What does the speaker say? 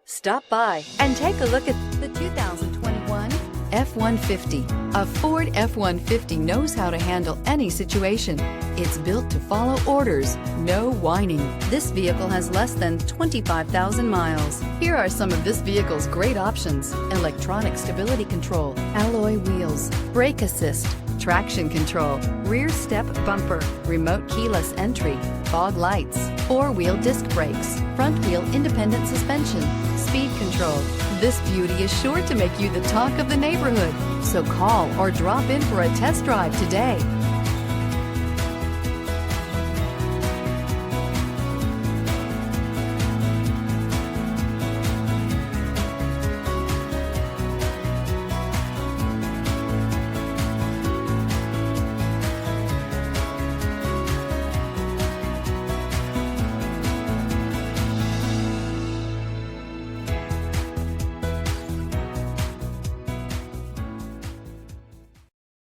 Stop by and take a look at the 2021 F-150. A Ford F-150 knows how to handle any situation. It's built to follow orders, no whining. This vehicle has less than 25,000 miles. Here are some of this vehicle's great options: electronic stability control, alloy wheels, brake assist, traction control, rear step bumper, remote keyless entry, fog lights, four-wheel disc brakes, front wheel independent suspension, speed control. This beauty is sure to make you the talk of the neighborhood. So call or drop in for a test drive today.